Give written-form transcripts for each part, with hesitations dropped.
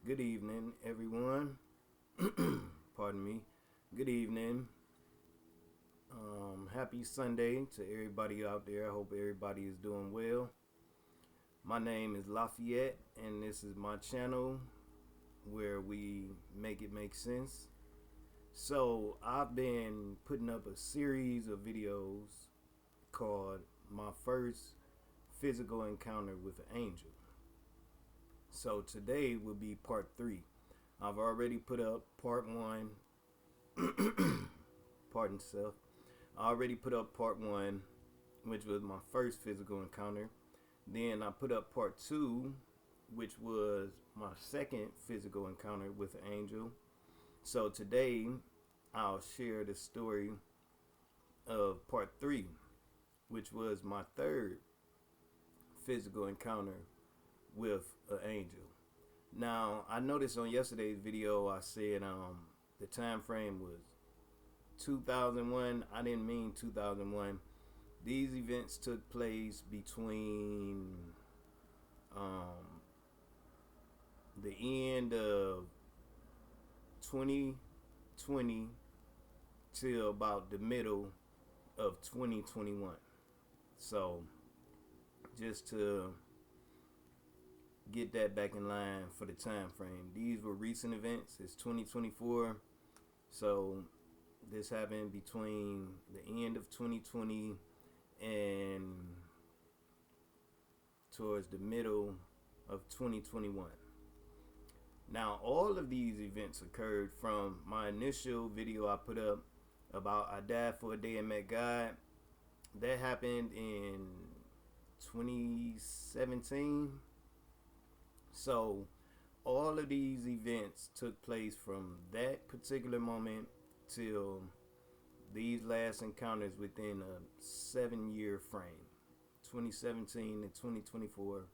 Good evening, everyone. Pardon me. Good evening. Happy Sunday to everybody out there. I hope everybody is doing well. My name is Lafayette, and this is my channel where we make it make sense. So, I've been putting up a series of videos called My First Physical Encounter with an Angel. So, today will be part 3. I've already put up part 1. Pardon self. I already put up part 1, which was my first physical encounter. Then I put up part 2, which was my second physical encounter with an angel. So today I'll share the story of part 3, which was my third physical encounter with an angel. Now, I noticed on yesterday's video I said the time frame was 2001. I didn't mean 2001. These events took place between the end of 2020 till about the middle of 2021. So, just to get that back in line for the time frame. These were recent events. It's 2024. So, this happened between the end of 2020 and towards the middle of 2021. Now, all of these events occurred from my initial video I put up about I died for a day and met God. That happened in 2017. So, all of these events took place from that particular moment till these last encounters within a 7-year frame. 2017 and 2024.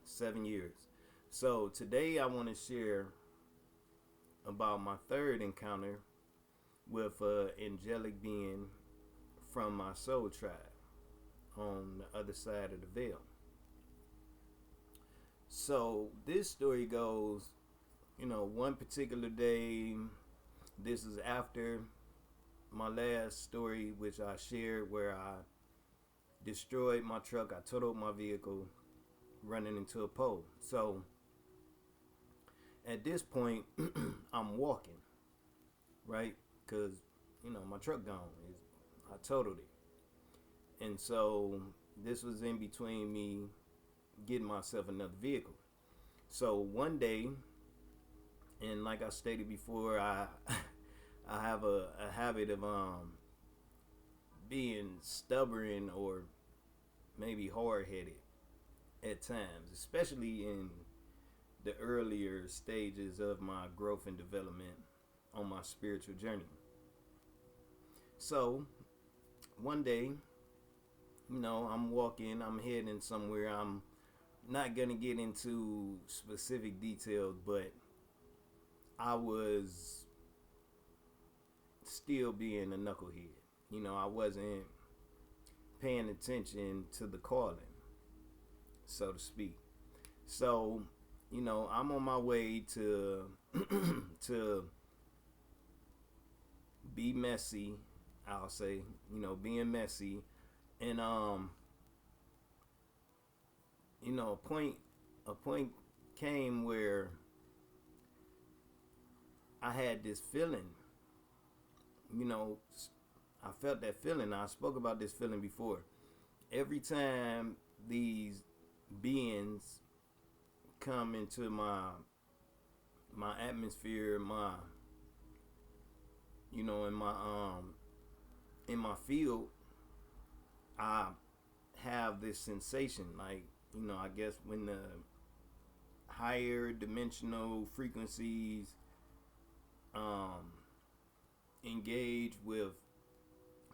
7 years. So today I want to share about my third encounter with an angelic being from my soul tribe on the other side of the veil. So this story goes, one particular day. This is after my last story, which I shared, where I destroyed my truck. I totaled my vehicle running into a pole. So at this point, I'm walking, right? Because, my truck gone. I totaled it. And so this was in between me getting myself another vehicle. So one day, and like I stated before, I have a habit of being stubborn or maybe hard-headed at times, especially in the earlier stages of my growth and development on my spiritual journey. So one day, I'm walking, I'm heading somewhere. I'm not gonna get into specific details, but I was still being a knucklehead. I wasn't paying attention to the calling, so to speak. So, I'm on my way to to be messy, I'll say, being messy. And a point came where I had this feeling. I felt that feeling. I spoke about this feeling before. Every time these beings come into my atmosphere, in my field, I have this sensation, like, I guess when the higher dimensional frequencies engage with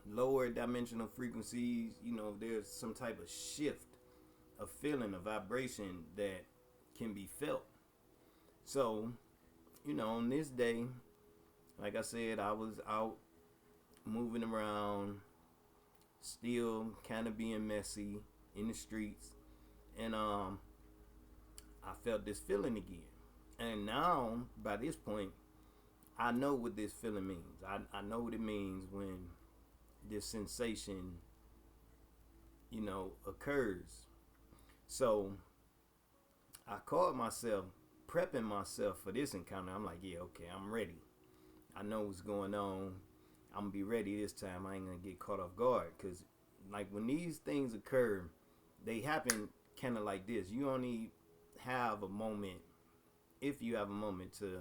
lower dimensional frequencies, there's some type of shift, a feeling, a vibration that can be felt. So, on this day, like I said, I was out moving around, still kind of being messy in the streets, and I felt this feeling again. And now, by this point, I know what this feeling means. I know what it means when this sensation, occurs. So I called myself prepping myself for this encounter. I'm like, yeah, okay, I'm ready. I know what's going on. I'm gonna be ready this time. I ain't gonna get caught off guard. Cause like when these things occur, they happen kind of like this. You only have a moment, if you have a moment, to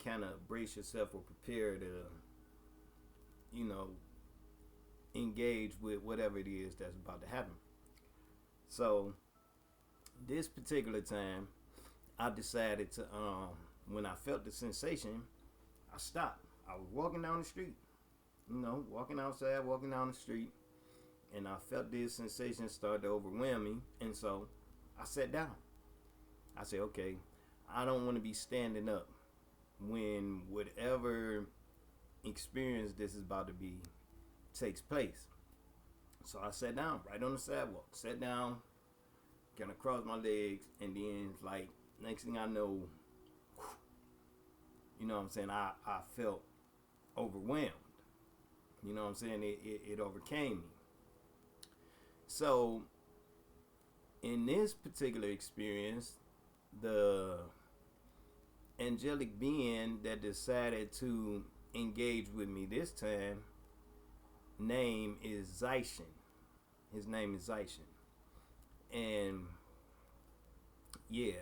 kind of brace yourself or prepare to, you know, engage with whatever it is that's about to happen. So this particular time, I decided to, when I felt the sensation, I stopped. I was walking down the street, walking outside, walking down the street, and I felt this sensation start to overwhelm me, and so I sat down. I said, okay, I don't want to be standing up when whatever experience this is about to be takes place. So I sat down right on the sidewalk, sat down, kind of crossed my legs, and then like next thing I know, you know what I'm saying, I felt overwhelmed. You know what I'm saying? It overcame me. So in this particular experience, the angelic being that decided to engage with me this time name is Zaishin. His name is Zaishin. And yeah,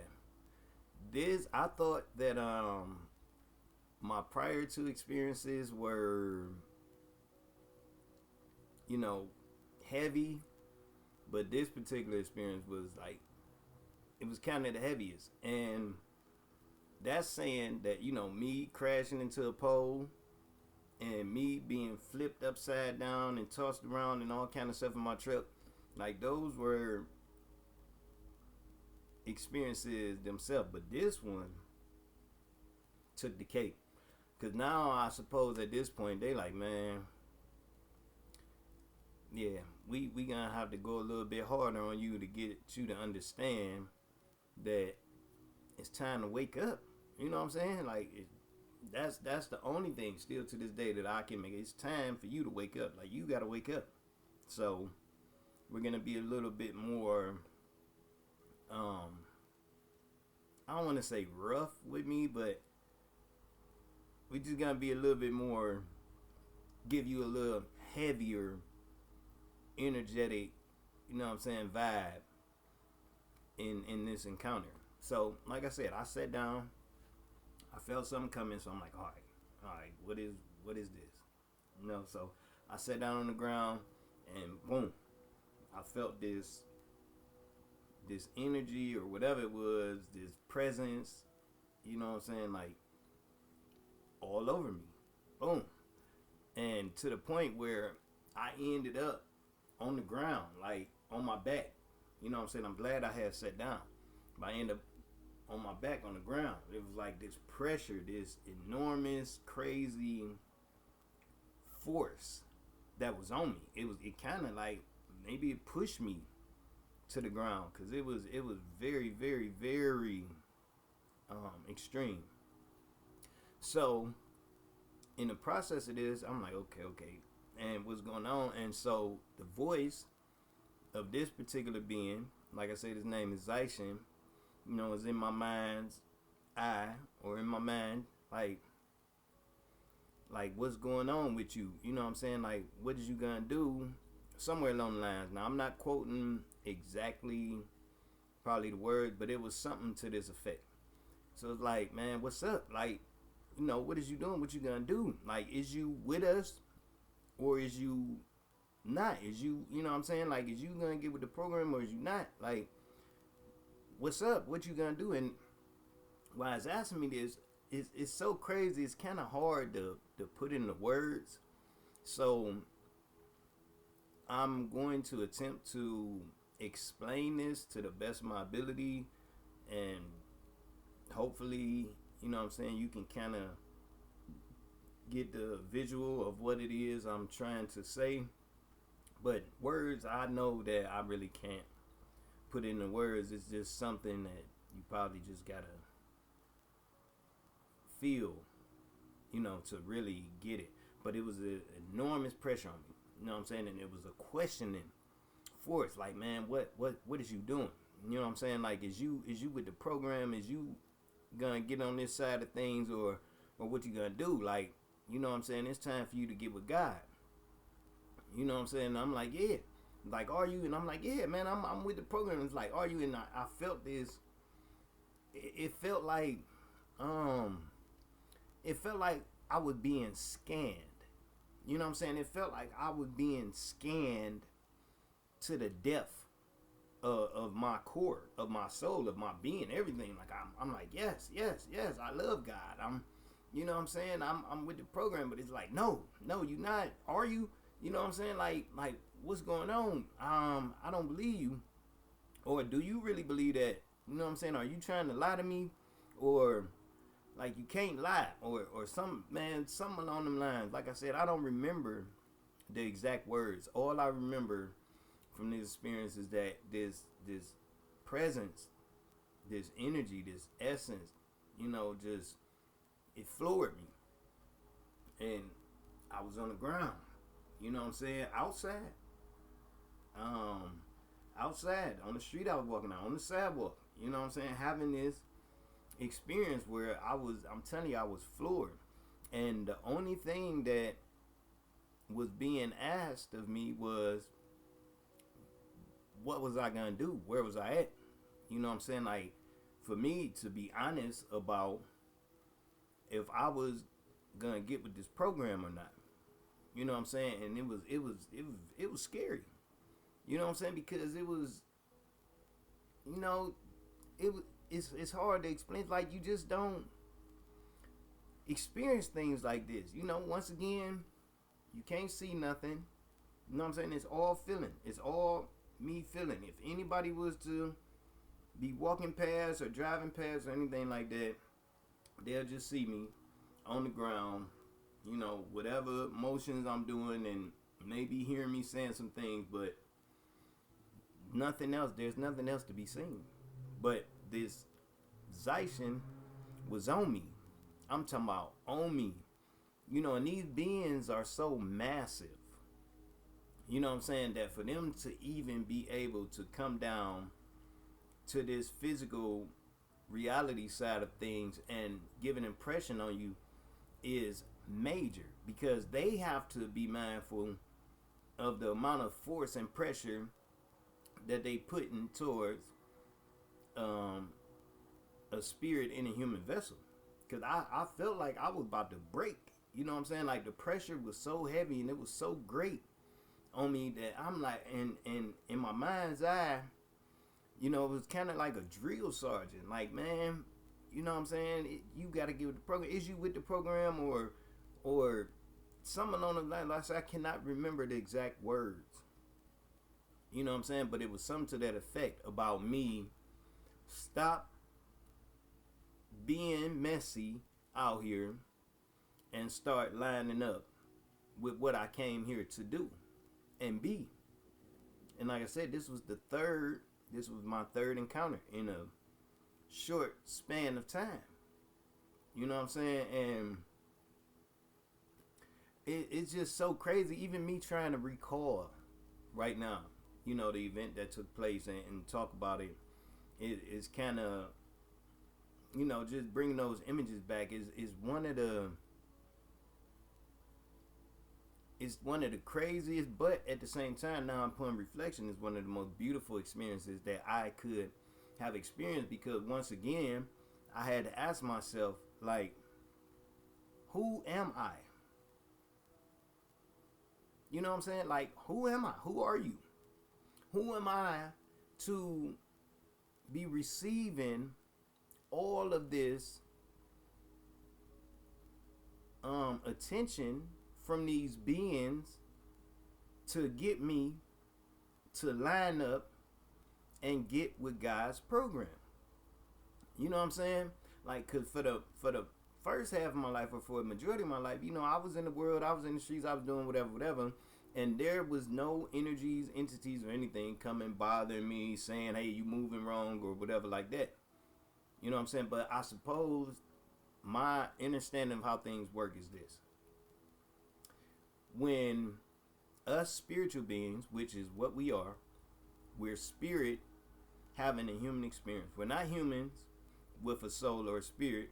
this I thought that my prior two experiences were, heavy, but this particular experience was like, it was kind of the heaviest. And that's saying that, me crashing into a pole and me being flipped upside down and tossed around and all kind of stuff in my truck, like those were experiences themselves. But this one took the cake, because now I suppose at this point they like, man, yeah, we gonna have to go a little bit harder on you to get you to understand that it's time to wake up. You know what I'm saying? Like that's the only thing still to this day that I can make. It's time for you to wake up. Like you gotta wake up. So we're gonna be a little bit more I don't want to say rough with me, but we just gonna be a little bit more, give you a little heavier, energetic, vibe in this encounter. So like I said, I sat down, I felt something coming, so I'm like, all right, what is this? So I sat down on the ground, and boom, I felt this energy or whatever it was, this presence, like all over me. Boom. And to the point where I ended up on the ground, like on my back. I'm glad I had sat down. But I ended up on my back on the ground. It was like this pressure, this enormous, crazy force that was on me. It kind of like, maybe it pushed me to the ground, because it was very, very, very extreme. So in the process of this, I'm like, okay, and what's going on? And so the voice of this particular being, like I said, his name is Zaishin, is in my mind's eye, or in my mind, like what's going on with you? You know what I'm saying? Like, what is you gonna do? Somewhere along the lines. Now, I'm not quoting exactly probably the word, but it was something to this effect. So it's like, man, what's up? Like, what is you doing? What you gonna do? Like, is you with us, or is you not? Is you, what I'm saying? Like, is you gonna get with the program, or is you not? Like, what's up? What you gonna do? And why it's asking me this, it's so crazy. It's kind of hard to put in the words. So I'm going to attempt to explain this to the best of my ability, and hopefully, you can kind of get the visual of what it is I'm trying to say. But words, I know that I really can't put in the words. It's just something that you probably just gotta feel, to really get it. But it was an enormous pressure on me. You know what I'm saying? And it was a questioning force. Like, man, what is you doing? You know what I'm saying? Like, is you with the program? Is you gonna get on this side of things, or what you gonna do? Like, you know what I'm saying? It's time for you to get with God. You know what I'm saying? And I'm like, yeah. Like, are you? And I'm like, yeah, man, I'm with the program. It's like, are you? And I felt this. It felt like, I was being scanned. You know what I'm saying? It felt like I was being scanned to the depth of my core, of my soul, of my being, everything. Like, I'm like, yes, I love God. You know what I'm saying? I'm with the program, but it's like, no, you not. Are you? You know what I'm saying? Like, what's going on? I don't believe you. Or do you really believe that? You know what I'm saying? Are you trying to lie to me? Or, like, you can't lie, or something along them lines. Like I said, I don't remember the exact words. All I remember from this experience is that this presence, this energy, this essence, just, it floored me. And I was on the ground, you know what I'm saying, outside on the street I was walking out, on the sidewalk, you know what I'm saying, having this experience where I'm telling you, I was floored. And the only thing that was being asked of me was, what was I gonna do? Where was I at? You know what I'm saying? Like, for me to be honest about if I was gonna get with this program or not. You know what I'm saying? And it was scary. You know what I'm saying? Because it was, it's hard to explain. It's like, you just don't experience things like this. Once again, you can't see nothing. You know what I'm saying? It's all feeling. It's all me feeling. If anybody was to be walking past or driving past or anything like that, they'll just see me on the ground, whatever motions I'm doing, and maybe hearing me saying some things, but nothing else. There's nothing else to be seen. But this Zaishin was on me. I'm talking about on me. And these beings are so massive. You know what I'm saying? That for them to even be able to come down to this physical reality side of things and give an impression on you is major, because they have to be mindful of the amount of force and pressure that they put in towards a spirit in a human vessel. Because I felt like I was about to break. You know what I'm saying? Like, the pressure was so heavy and it was so great on me that I'm like, and in my mind's eye, it was kind of like a drill sergeant. Like, man, you know what I'm saying? You got to get with the program. Is you with the program, or something along the line? Like I said, I cannot remember the exact words. You know what I'm saying? But it was something to that effect about me. Stop being messy out here and start lining up with what I came here to do and be. And like I said, this was my third encounter in a short span of time. You know what I'm saying? And it's just so crazy. Even me trying to recall right now, the event that took place and talk about it, it's kind of, just bringing those images back is one of the craziest, but at the same time, now I'm putting reflection, is one of the most beautiful experiences that I could have experienced, because once again, I had to ask myself, like, who am I? You know what I'm saying? Like, who am I? Who are you? Who am I to be receiving all of this attention from these beings to get me to line up and get with God's program? You know what I'm saying? Like, cause for the first half of my life, or for a majority of my life, I was in the world, I was in the streets, I was doing whatever, and there was no energies, entities, or anything coming bothering me, saying, hey, you moving wrong, or whatever like that. You know what I'm saying? But I suppose my understanding of how things work is this. When us spiritual beings, which is what we are, we're spirit having a human experience. We're not humans with a soul or a spirit.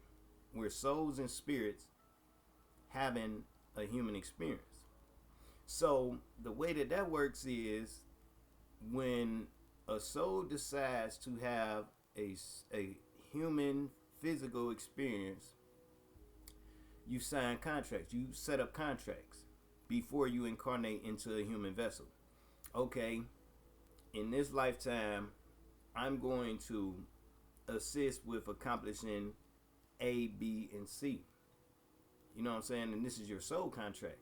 We're souls and spirits having a human experience. So the way that works is when a soul decides to have a human physical experience, you sign contracts, you set up contracts before you incarnate into a human vessel. Okay, in this lifetime, I'm going to assist with accomplishing A, B, and C. You know what I'm saying? And this is your soul contract.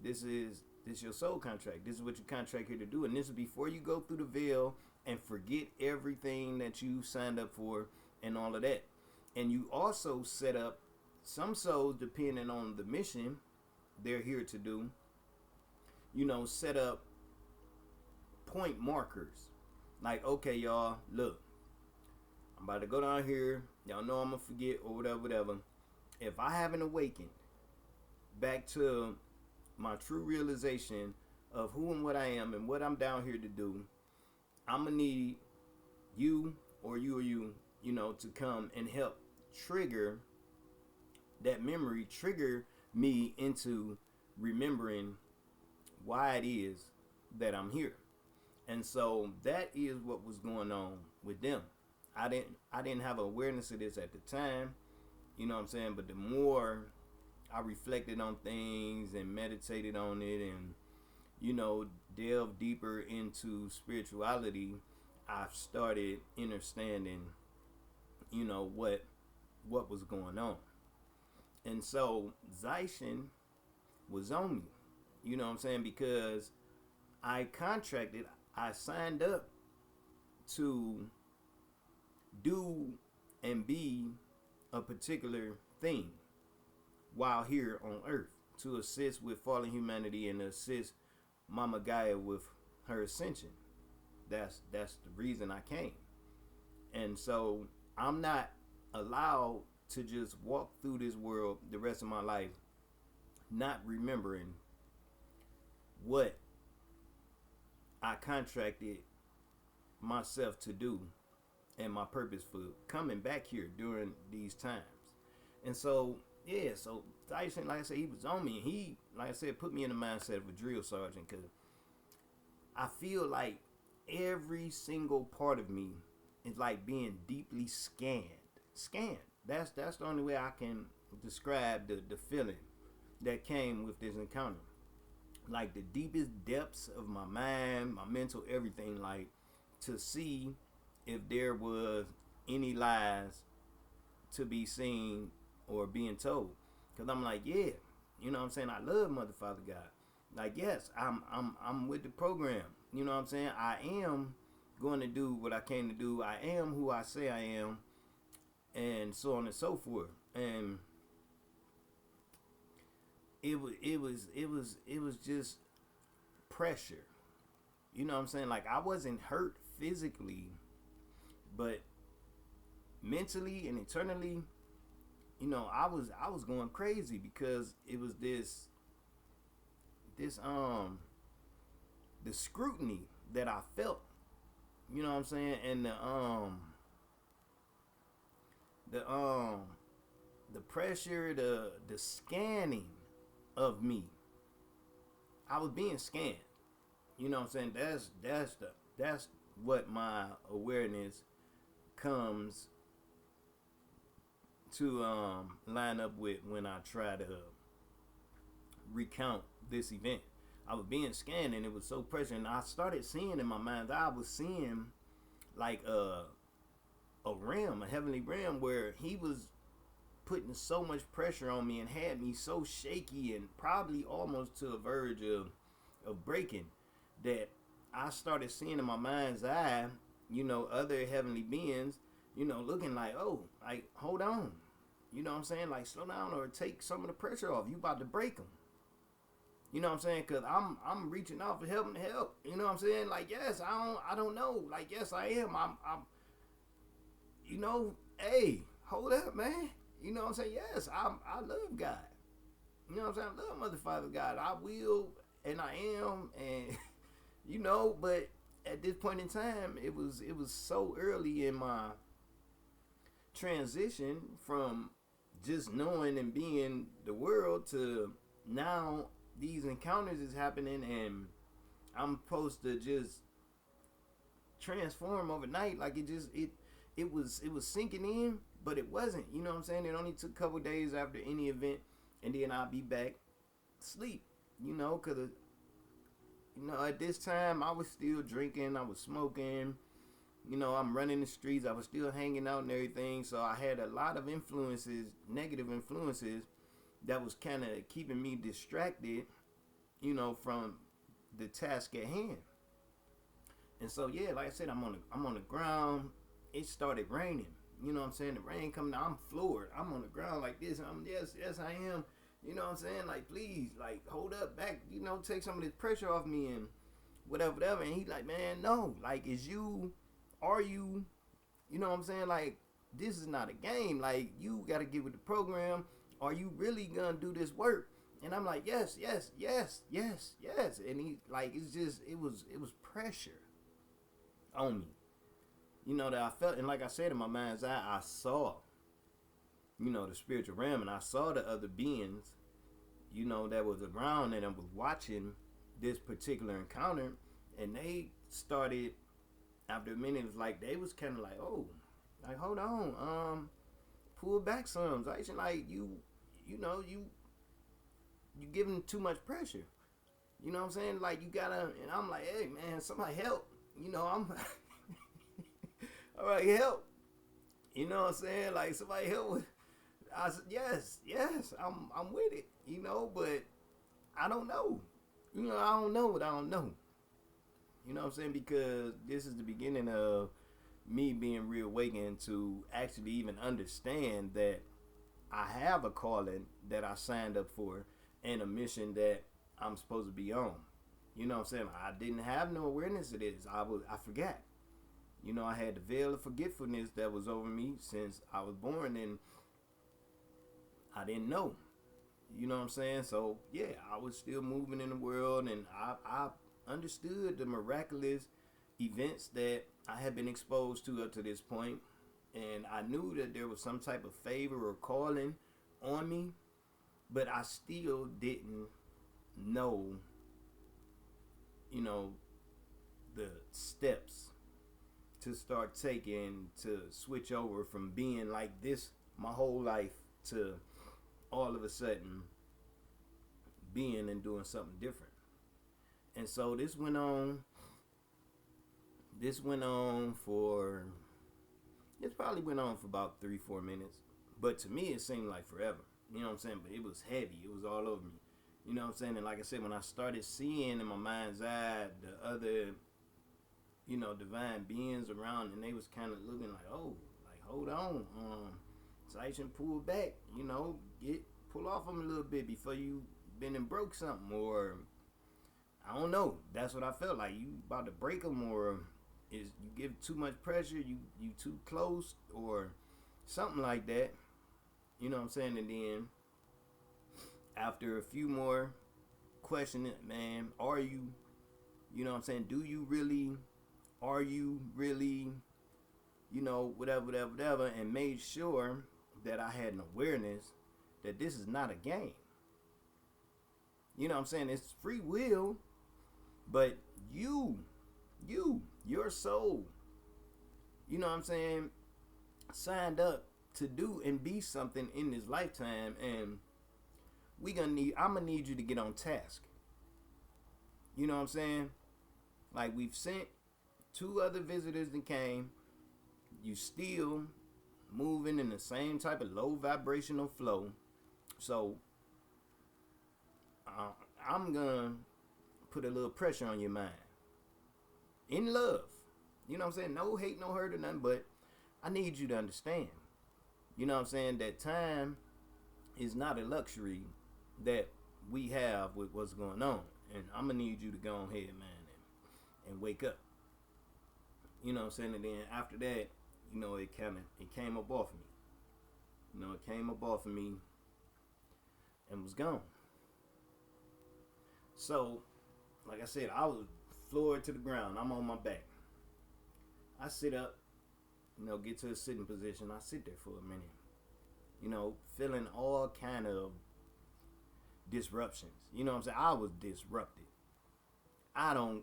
This is your soul contract. This is what you contract here to do. And this is before you go through the veil and forget everything that you signed up for and all of that. And you also set up some souls, depending on the mission they're here to do, set up point markers. Like, okay, y'all, look, I'm about to go down here. Y'all know I'm going to forget or whatever. If I haven't awakened back to my true realization of who and what I am and what I'm down here to do, I'm going to need you or you, to come and help trigger that memory, trigger me into remembering why it is that I'm here. And so that is what was going on with them. I didn't have awareness of this at the time, you know what I'm saying? But the more I reflected on things and meditated on it and, delved deeper into spirituality, I started understanding, what was going on. And so Zaishin was on me, you know what I'm saying? Because I signed up to do and be a particular thing while here on earth, to assist with fallen humanity and assist Mama Gaia with her ascension. That's the reason I came. And so I'm not allowed to just walk through this world the rest of my life not remembering what I contracted myself to do and my purpose for coming back here during these times. And so, so Tyson, like I said, he was on me. He, like I said, put me in the mindset of a drill sergeant, because I feel like every single part of me is like being deeply scanned. That's the only way I can describe the feeling that came with this encounter. Like the deepest depths of my mind, my mental, everything, like to see if there was any lies to be seen or being told. Cause I'm like, yeah, you know what I'm saying? I love Mother Father God. Like, yes, I'm with the program. You know what I'm saying? I am going to do what I came to do. I am who I say I am, and so on and so forth. And it was just pressure. You know what I'm saying? Like, I wasn't hurt physically, but mentally and internally, I was going crazy, because it was this the scrutiny that I felt, you know what I'm saying, and the pressure, the scanning of me. I was being scanned. You know what I'm saying? That's what my awareness comes to line up with when I try to recount this event. I was being scanned, and it was so pressuring. And I started seeing in my mind's eye, I was seeing like a realm, a heavenly realm, where he was putting so much pressure on me and had me so shaky and probably almost to a verge of breaking, that I started seeing in my mind's eye, other heavenly beings, looking like, oh, like, hold on. You know what I'm saying? Like, slow down or take some of the pressure off. You about to break them. You know what I'm saying? Because I'm reaching out for help and help. You know what I'm saying? Like, yes, I don't know. Like, yes, I am. I'm hey, hold up, man. You know what I'm saying? Yes, I love God. You know what I'm saying? I love Mother Father God. I will and I am and you know, but at this point in time it was so early in my transition from just knowing and being the world to now these encounters is happening and I'm supposed to just transform overnight. Like it was sinking in, but it wasn't. You know what I'm saying? It only took a couple days after any event, and then I'll be back sleep. You know, cause at this time I was still drinking, I was smoking. You know, I'm running the streets. I was still hanging out and everything. So I had a lot of influences, negative influences, that was kind of keeping me distracted. You know, from the task at hand. And so yeah, like I said, I'm on the ground. It started raining. You know what I'm saying? The rain coming down. I'm floored. I'm on the ground like this. Yes, I am. You know what I'm saying? Like, please, like, hold up, back. You know, take some of this pressure off me and whatever. And he like, man, no. Like, are you? You know what I'm saying? Like, this is not a game. Like, you got to get with the program. Are you really gonna do this work? And I'm like, yes. And he like, it was pressure on me. You know, that I felt, and like I said, in my mind's eye, I saw, you know, the spiritual realm, and I saw the other beings, you know, that was around and I was watching this particular encounter, and they started, after a minute, it was like, they was kind of like, oh, like, hold on, pull back some. Like, you giving too much pressure. You know what I'm saying? Like, you gotta, and I'm like, hey, man, somebody help. You know, I'm all right, help. You know what I'm saying? Like, somebody help with. I said, yes, I'm with it. You know, but I don't know. You know, I don't know what I don't know. You know what I'm saying? Because this is the beginning of me being reawakened to actually even understand that I have a calling that I signed up for and a mission that I'm supposed to be on. You know what I'm saying? I didn't have no awareness of this. I forgot. You know, I had the veil of forgetfulness that was over me since I was born, and I didn't know. You know what I'm saying? So, yeah, I was still moving in the world, and I understood the miraculous events that I had been exposed to up to this point, and I knew that there was some type of favor or calling on me, but I still didn't know, you know, the steps to start taking to switch over from being like this my whole life to all of a sudden being and doing something different. And so this went on for, it probably went on for about 3-4 minutes, but to me it seemed like forever. You know what I'm saying? But it was heavy. It was all over me. You know what I'm saying? And like I said, when I started seeing in my mind's eye the other, you know, divine beings around, and they was kind of looking like, oh, like, hold on, so I should pull back, you know, pull off them a little bit before you been and broke something, or I don't know. That's what I felt like. You about to break them, or is you give too much pressure, you too close, or something like that. You know what I'm saying? And then after a few more questioning, man, are you know what I'm saying? Do you really? Are you really? You know, whatever, and made sure that I had an awareness that this is not a game. You know what I'm saying? It's free will, but your soul, you know what I'm saying, signed up to do and be something in this lifetime, and I'm gonna need you to get on task. You know what I'm saying? Like, we've sent 2 other visitors that came. You still moving in the same type of low vibrational flow. So I'm gonna put a little pressure on your mind. In love. You know what I'm saying? No hate, no hurt or nothing, but I need you to understand. You know what I'm saying? That time is not a luxury that we have with what's going on. And I'm gonna need you to go ahead, man, and wake up. You know what I'm saying? And then after that, you know, it came up off me. It came up off of me and was gone. So, like I said, I was floored to the ground. I'm on my back. I sit up, get to a sitting position. I sit there for a minute, feeling all kind of disruptions. You know what I'm saying? I was disrupted. I don't,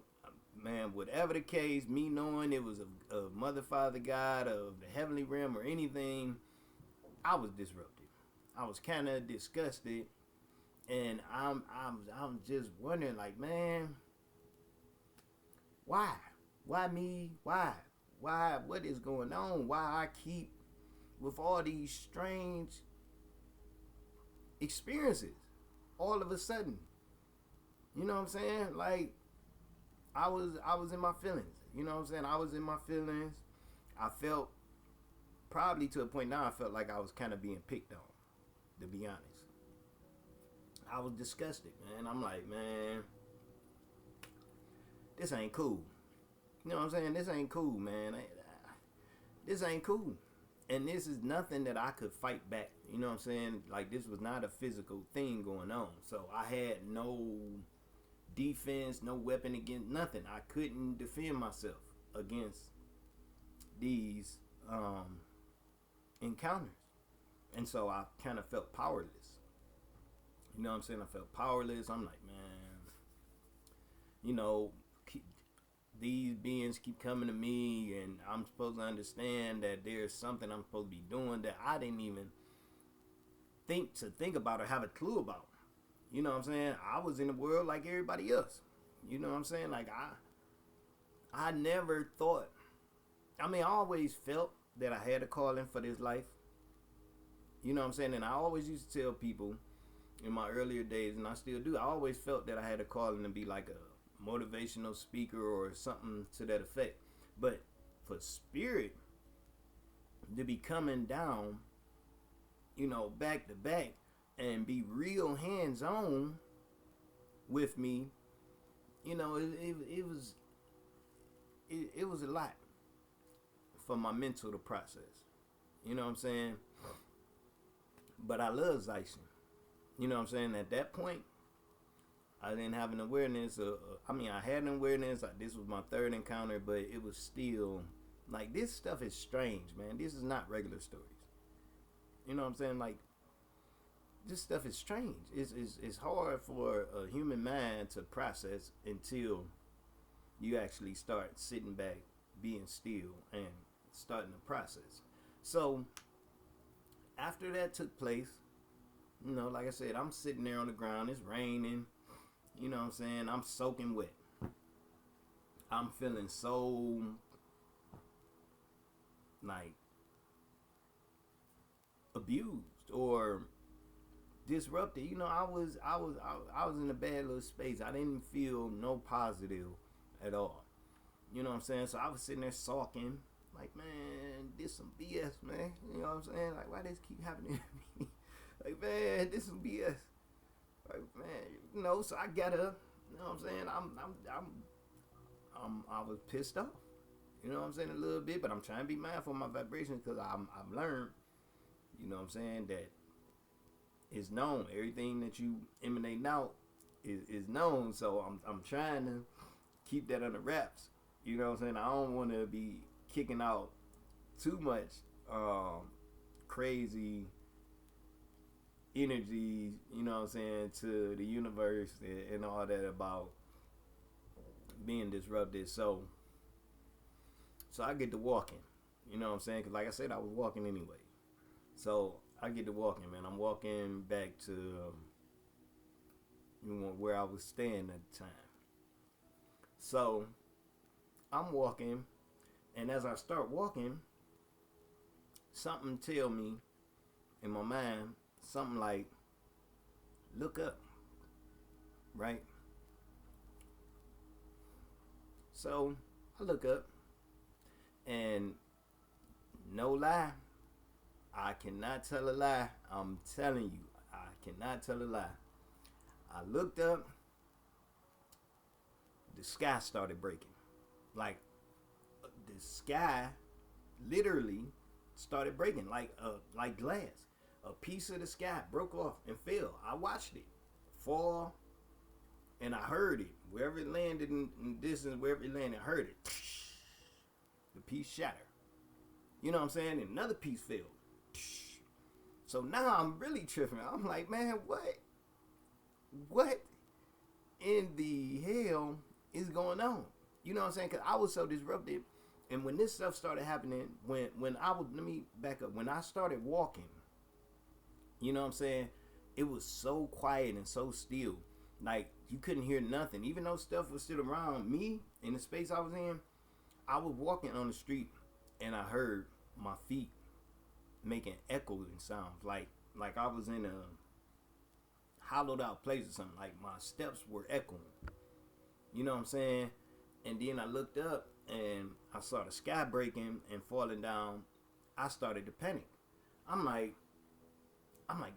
man, whatever the case, me knowing it was a mother, father, God of the heavenly realm or anything, I was disrupted. I was kind of disgusted, and I'm just wondering, like, man, why me? Why? What is going on? Why I keep with all these strange experiences all of a sudden? You know what I'm saying? Like, I was in my feelings. You know what I'm saying? I was in my feelings. I felt, probably to a point now, I felt like I was kind of being picked on, to be honest. I was disgusted, man. I'm like, man, this ain't cool. You know what I'm saying? This ain't cool, man. This ain't cool. And this is nothing that I could fight back. You know what I'm saying? Like, this was not a physical thing going on. So I had no defense, no weapon against nothing. I couldn't defend myself against these encounters. And so I kind of felt powerless. You know what I'm saying? I felt powerless. I'm like, man, these beings keep coming to me, and I'm supposed to understand that there's something I'm supposed to be doing that I didn't even think about or have a clue about. You know what I'm saying? I was in the world like everybody else. You know what I'm saying? Like, I never thought, I always felt that I had a calling for this life. You know what I'm saying? And I always used to tell people in my earlier days, and I still do, I always felt that I had a calling to be like a motivational speaker or something to that effect. But for spirit to be coming down, back to back and be real hands-on with me, it was a lot for my mental to process. You know what I'm saying? But I love Zyson. You know what I'm saying? At that point, I didn't have an awareness of, I had an awareness. This was my third encounter, but it was still, like, this stuff is strange, man. This is not regular stories. You know what I'm saying? Like, this stuff is strange. It's hard for a human mind to process until you actually start sitting back, being still, and starting the process. So, after that took place, like I said, I'm sitting there on the ground. It's raining. You know what I'm saying? I'm soaking wet. I'm feeling so, like, abused or disrupted. I was in a bad little space. I didn't feel no positive at all. You know what I'm saying? So I was sitting there sulking, like, man, this some BS, man. You know what I'm saying? Like, why this keep happening to me? Like, man, this is BS. Like, man, so I got up. You know what I'm saying? I was pissed off. You know what I'm saying? A little bit, but I'm trying to be mindful of my vibrations because I've learned, you know what I'm saying, that it's known. Everything that you emanating out is known. So I'm trying to keep that under wraps. You know what I'm saying? I don't want to be kicking out too much crazy energy, you know what I'm saying, to the universe and all that about being disrupted. So I get to walking, you know what I'm saying, because like I said, I was walking anyway. So I get to walking, man. I'm walking back to where I was staying at the time. So I'm walking, and as I start walking, something tell me in my mind, something like, look up, right? So I look up, and no lie, I cannot tell a lie. I'm telling you, I cannot tell a lie. I looked up, the sky started breaking. Like, the sky literally started breaking, like glass. a piece of the sky broke off and fell. I watched it fall, and I heard it. Wherever it landed in distance, wherever it landed, I heard it. The piece shattered. You know what I'm saying? And another piece fell. So now I'm really tripping. I'm like, man, what? What in the hell is going on? You know what I'm saying? Because I was so disrupted. And when this stuff started happening, when I was, let me back up. When I started walking, you know what I'm saying? It was so quiet and so still. Like, you couldn't hear nothing. Even though stuff was still around me in the space I was in, I was walking on the street and I heard my feet making echoing sounds. Like I was in a hollowed out place or something. Like my steps were echoing. You know what I'm saying? And then I looked up and I saw the sky breaking and falling down. I started to panic. I'm like,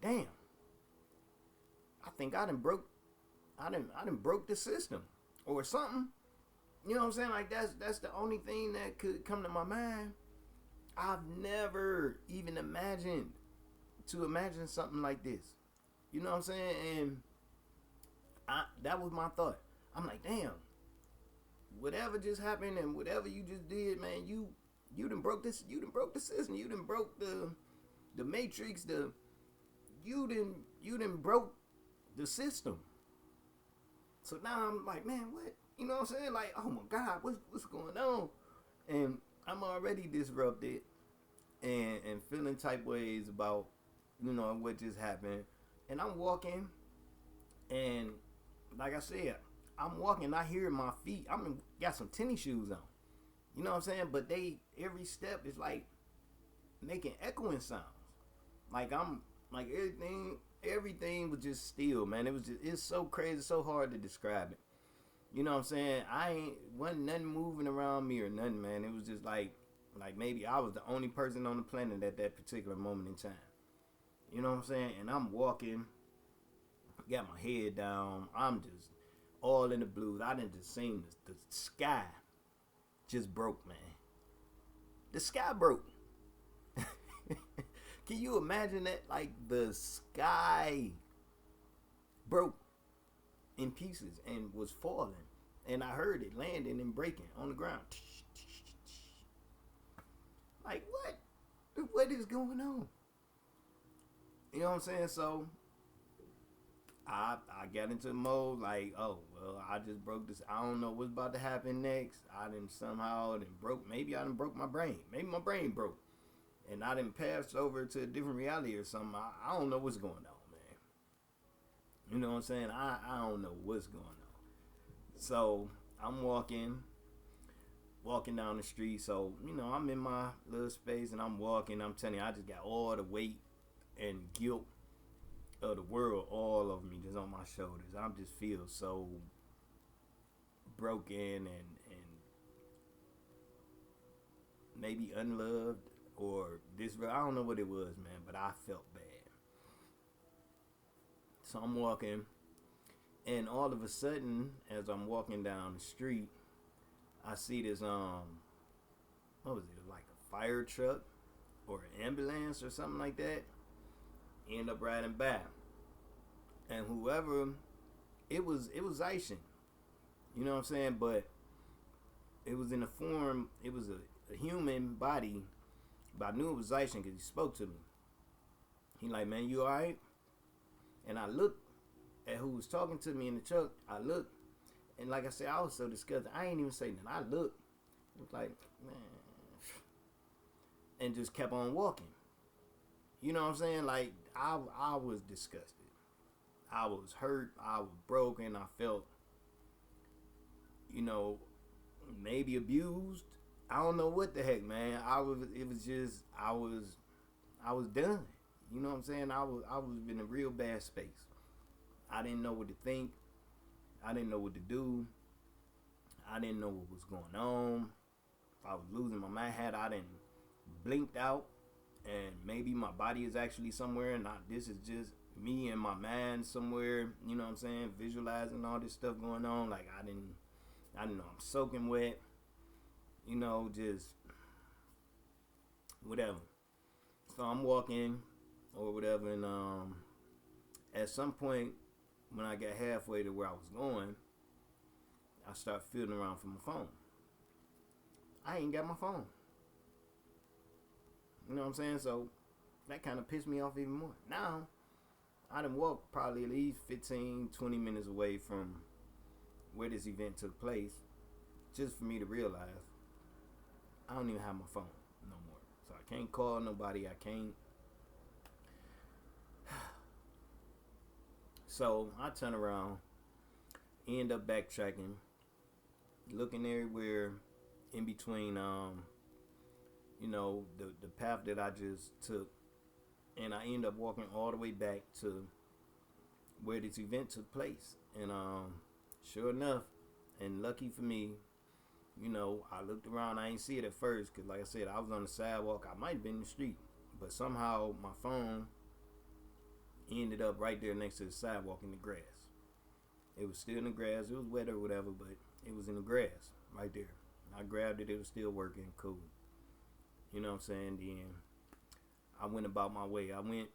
damn. I think I done broke the system or something. You know what I'm saying? Like that's the only thing that could come to my mind. I've never even imagined something like this. You know what I'm saying? And that was my thought. I'm like, damn. Whatever just happened and whatever you just did, man, you done broke this. You done broke the system. You done broke the matrix. You done broke the system. So now I'm like, man, what? You know what I'm saying? Like, oh my God, what's going on? And I'm already disrupted and feeling type ways about, you know, what just happened. And I'm walking, and like I said, I'm walking, I hear my feet. Got some tennis shoes on. You know what I'm saying? But every step is like making echoing sounds. Like everything was just still, man. It's so crazy, so hard to describe it. You know what I'm saying? Wasn't nothing moving around me or nothing, man. It was just like maybe I was the only person on the planet at that particular moment in time. You know what I'm saying? And I'm walking, got my head down. I'm just all in the blues. I didn't just seen the sky just broke, man. The sky broke. Can you imagine that? Like the sky broke in pieces and was falling, and I heard it landing and breaking on the ground. Like, what is going on? You know what I'm saying? So I got into the mode like, oh well, I just broke this. I don't know what's about to happen next. I didn't somehow broke. Maybe I done broke my brain. Maybe my brain broke, and I done passed over to a different reality or something. I don't know what's going on, man. You know what I'm saying? I don't know what's going on. So I'm walking down the street. So, you know, I'm in my little space and I'm walking. I'm telling you, I just got all the weight and guilt of the world all over me, just on my shoulders. I just feel so broken and maybe unloved or I don't know what it was, man, but I felt bad. So I'm walking, and all of a sudden, as I'm walking down the street, I see this what was it, like a fire truck or an ambulance or something like that, end up riding by. And whoever, it was Zaishan. You know what I'm saying? But it was in the form, it was a human body, but I knew it was Zaishan because he spoke to me. He like, man, you alright? And I looked at who was talking to me in the truck. I looked, and like I said, I was so disgusted. I ain't even say nothing. I looked. It was like, man. And just kept on walking. You know what I'm saying? Like, I was disgusted. I was hurt. I was broken. I felt, you know, maybe abused. I don't know what the heck, man. I was done. You know what I'm saying? I was in a real bad space. I didn't know what to think. I didn't know what to do. I didn't know what was going on. If I was losing my mind, I didn't blinked out, and maybe my body is actually somewhere, and this is just me and my mind somewhere. You know what I'm saying? Visualizing all this stuff going on. Like I didn't know I'm soaking wet. You know, just whatever. So I'm walking, or whatever. And at some point, when I got halfway to where I was going, I started feeling around for my phone. I ain't got my phone. You know what I'm saying? So that kind of pissed me off even more. Now, I done walked probably at least 15, 20 minutes away from where this event took place just for me to realize I don't even have my phone no more. So I can't call nobody. I can't. So I turn around, end up backtracking, looking everywhere in between, the path that I just took. And I end up walking all the way back to where this event took place. And sure enough, and lucky for me, I looked around. I ain't see it at first because, like I said, I was on the sidewalk. I might have been in the street. But somehow my phone ended up right there next to the sidewalk in the grass. It was still in the grass. It was wet or whatever, but it was in the grass right there. I grabbed it. It was still working. Cool. You know what I'm saying? Then I went about my way. I went,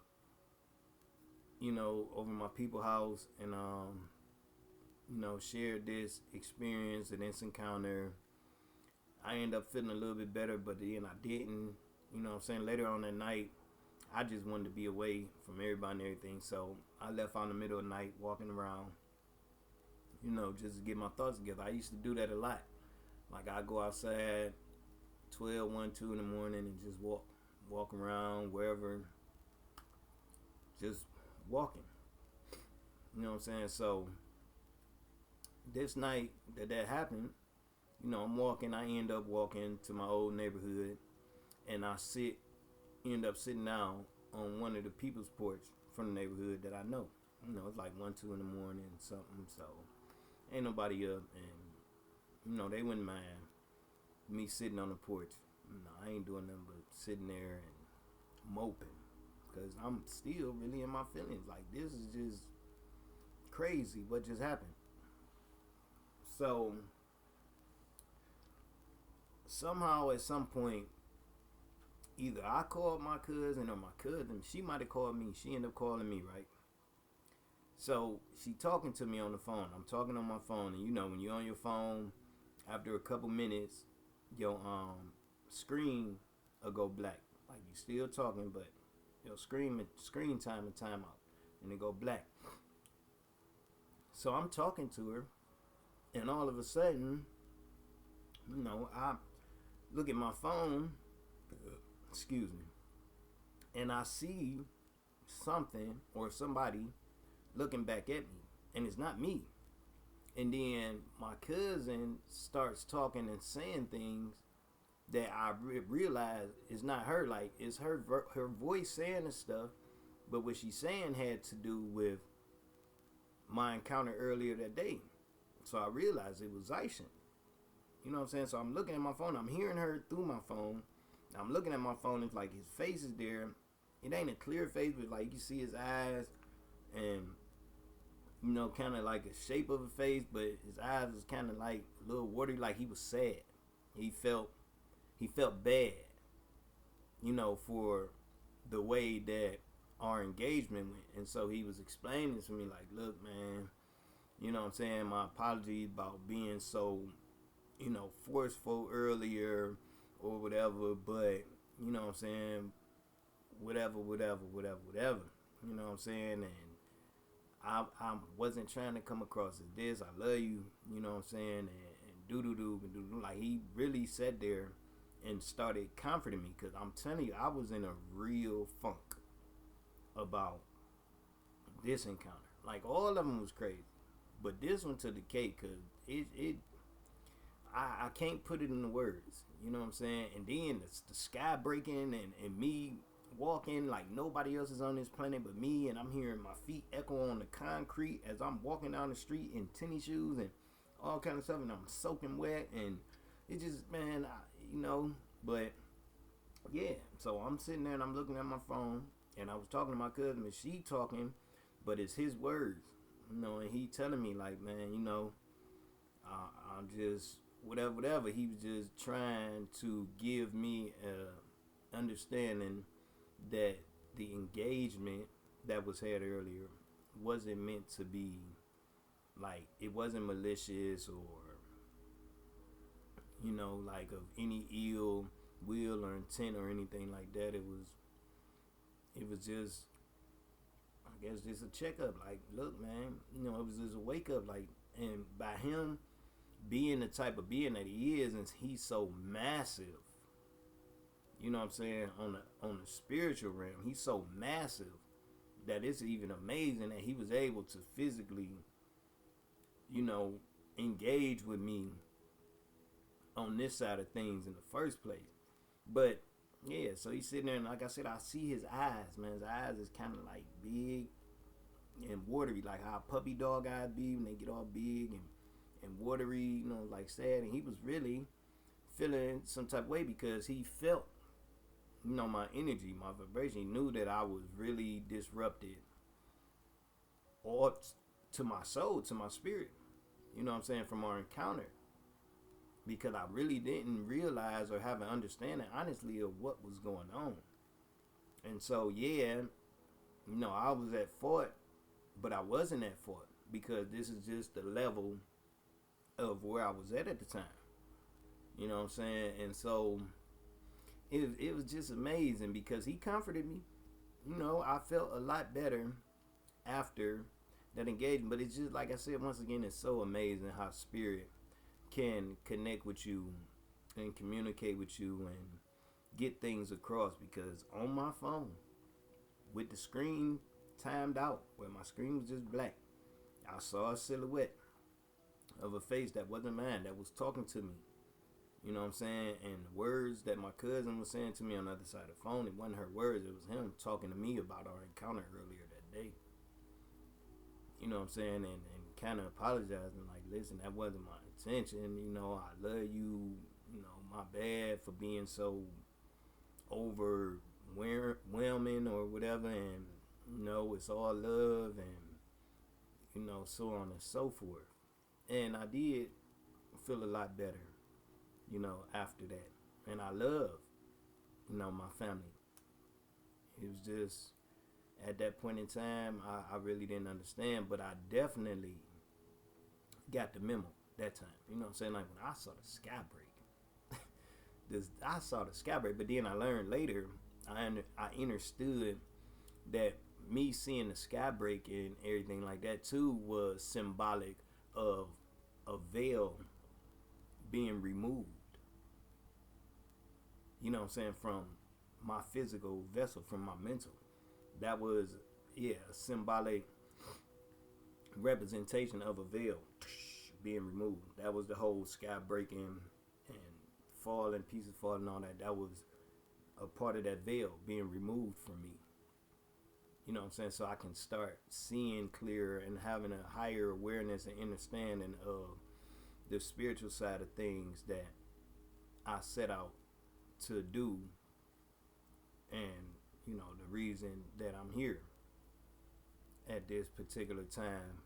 over my people's house and, shared this experience and this encounter. I ended up feeling a little bit better, but then I didn't. You know what I'm saying? Later on that night, I just wanted to be away from everybody and everything. So I left out in the middle of the night walking around, just to get my thoughts together. I used to do that a lot. Like I go outside 12, 1, 2 in the morning and just walk around wherever, just walking. You know what I'm saying? So this night that happened, I'm walking. I end up walking to my old neighborhood, and I end up sitting down on one of the people's porch from the neighborhood that I know. It's like 1, 2 in the morning and something. So ain't nobody up, and they wouldn't mind me sitting on the porch. I ain't doing nothing but sitting there and moping, because I'm still really in my feelings. Like, this is just crazy what just happened. So somehow at some point, either I called my cousin or my cousin, she might have called me. She ended up calling me, right? So she talking to me on the phone. I'm talking on my phone, and when you're on your phone, after a couple minutes, your screen will go black. Like, you still talking, but your screen time and timeout, and it go black. So I'm talking to her, and all of a sudden, I look at my phone, excuse me, and I see something or somebody looking back at me, and it's not me. And then my cousin starts talking and saying things that I realize is not her. Like, it's her voice saying the stuff, but what she's saying had to do with my encounter earlier that day. So I realized it was Zyshin. You know what I'm saying? So I'm looking at my phone. I'm hearing her through my phone. I'm looking at my phone. It's like his face is there. It ain't a clear face, but like you see his eyes and, kind of like a shape of a face, but his eyes was kind of like a little watery, like he was sad. He felt bad, for the way that our engagement went. And so he was explaining to me like, look, man, you know what I'm saying? My apologies about being so, forceful earlier or whatever, but, you know what I'm saying? Whatever. You know what I'm saying? And I wasn't trying to come across as this. I love you, you know what I'm saying? And do. Like, he really sat there and started comforting me, because I'm telling you, I was in a real funk about this encounter. Like, all of them was crazy, but this one took the cake, because I can't put it into words, you know what I'm saying? And then the sky breaking and me walking like nobody else is on this planet but me, and I'm hearing my feet echo on the concrete as I'm walking down the street in tennis shoes and all kind of stuff, and I'm soaking wet, and it just, man, but yeah. So I'm sitting there and I'm looking at my phone, and I was talking to my cousin, and she talking, but it's his words, and he telling me like, man, I'm just whatever. He was just trying to give me a understanding that the engagement that was had earlier wasn't meant to be like, it wasn't malicious or, like of any ill will or intent or anything like that. It was just, I guess, just a checkup. Like, look, man, it was just a wake up. Like, and by him being the type of being that he is, and he's so massive, you know what I'm saying, on the spiritual realm, he's so massive that it's even amazing that he was able to physically, engage with me on this side of things in the first place. But yeah, so he's sitting there, and like I said, I see his eyes, man. His eyes is kind of like big and watery, like how puppy dog eyes be when they get all big and watery, like sad. And he was really feeling some type of way because he felt, my energy, my vibration. He knew that I was really disrupted, or to my soul, to my spirit, you know what I'm saying, from our encounter. Because I really didn't realize or have an understanding, honestly, of what was going on. And so, yeah, I was at fault, but I wasn't at fault because this is just the level of where I was at the time. You know what I'm saying? And so, it was just amazing because he comforted me. I felt a lot better after that engagement. But it's just, like I said, once again, it's so amazing how spirit can connect with you and communicate with you and get things across. Because on my phone, with the screen timed out, where my screen was just black, I saw a silhouette of a face that wasn't mine, that was talking to me. You know what I'm saying? And the words that my cousin was saying to me on the other side of the phone, it wasn't her words, it was him talking to me about our encounter earlier that day. You know what I'm saying? And kind of apologizing, like, listen, that wasn't my intention. I love you. My bad for being so overwhelming or whatever. And, it's all love and, so on and so forth. And I did feel a lot better, after that. And I love, my family. It was just, at that point in time, I really didn't understand, but I definitely got the memo that time. You know what I'm saying? Like, when I saw the sky break, I saw the sky break, but then I learned later, I understood that me seeing the sky break and everything like that too was symbolic of a veil being removed. You know what I'm saying? From my physical vessel, from my mental. That was, a symbolic representation of a veil being removed. That was the whole sky breaking and falling, pieces falling, all that. That was a part of that veil being removed from me. You know what I'm saying? So I can start seeing clearer and having a higher awareness and understanding of the spiritual side of things that I set out to do, and the reason that I'm here at this particular time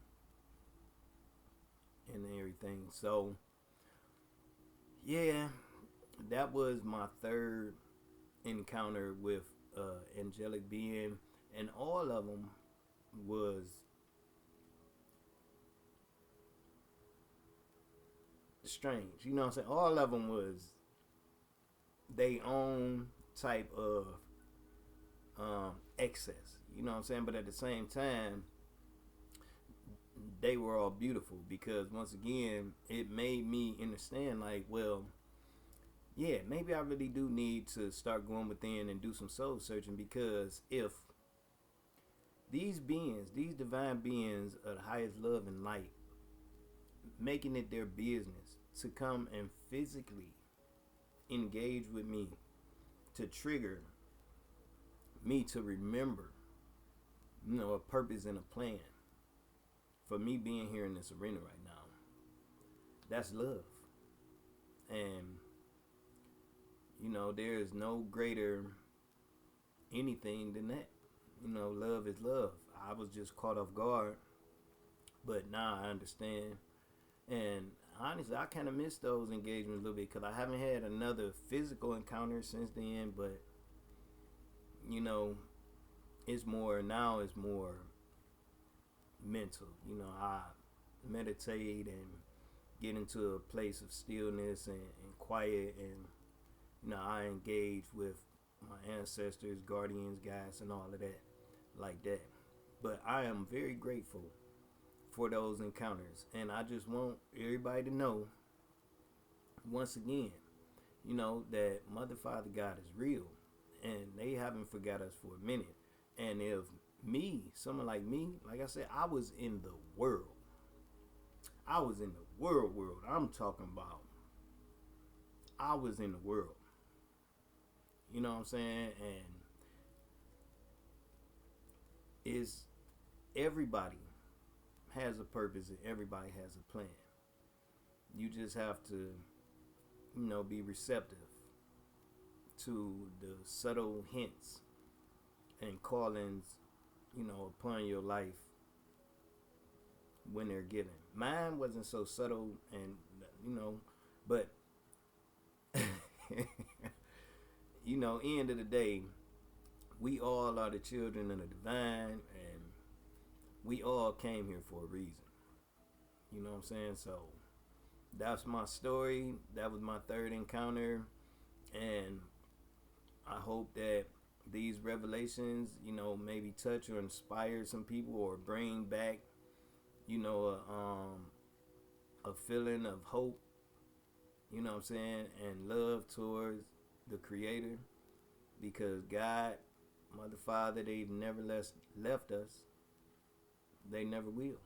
and everything. So yeah, that was my third encounter with angelic being, and all of them was strange. You know what I'm saying? All of them was they own type of excess. You know what I'm saying? But at the same time, they were all beautiful because, once again, it made me understand, like, well, yeah, maybe I really do need to start going within and do some soul searching, because if these beings, these divine beings of the highest love and light, making it their business to come and physically engage with me, to trigger me to remember, a purpose and a plan for me being here in this arena right now, that's love. And there is no greater anything than that. Love is love. I was just caught off guard, but now I understand. And honestly, I kind of miss those engagements a little bit because I haven't had another physical encounter since then. But it's more now. It's more mental. You know, I meditate and get into a place of stillness and quiet, and you know, I engage with my ancestors, guardians, guides, and all of that, like that. But I am very grateful for those encounters, and I just want everybody to know, once again, you know, that Mother, Father, God is real, and they haven't forgot us for a minute. And if someone like me, like I said, I was in the world. I was in the world. I'm talking about. I was in the world. You know what I'm saying? And is everybody has a purpose and everybody has a plan. You just have to, you know, be receptive to the subtle hints and callings, you know, upon your life when they're given. Mine wasn't so subtle, and you know, but you know, end of the day, we all are the children of the divine, and we all came here for a reason. You know what I'm saying? So that's my story. That was my third encounter, and I hope that these revelations, you know, maybe touch or inspire some people or bring back, you know, a feeling of hope, you know what I'm saying, and love towards the Creator, because God, Mother, Father, they've never left us. They never will.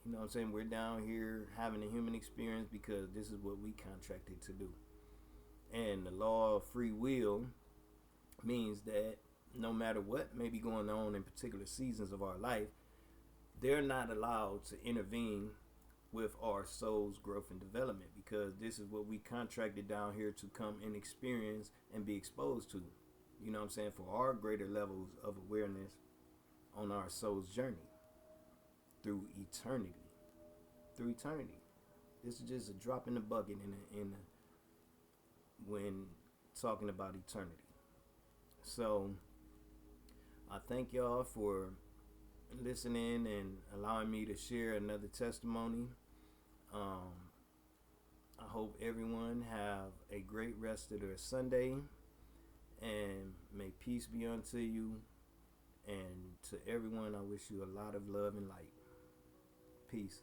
You know what I'm saying? We're down here having a human experience because this is what we contracted to do. And the law of free will means that no matter what may be going on in particular seasons of our life, they're not allowed to intervene with our soul's growth and development, because this is what we contracted down here to come and experience and be exposed to. You know what I'm saying? For our greater levels of awareness on our soul's journey through eternity. Through eternity. This is just a drop in the bucket when talking about eternity. So I thank y'all for listening and allowing me to share another testimony. I hope everyone have a great rest of their Sunday, and may peace be unto you. And to everyone, I wish you a lot of love and light. Peace.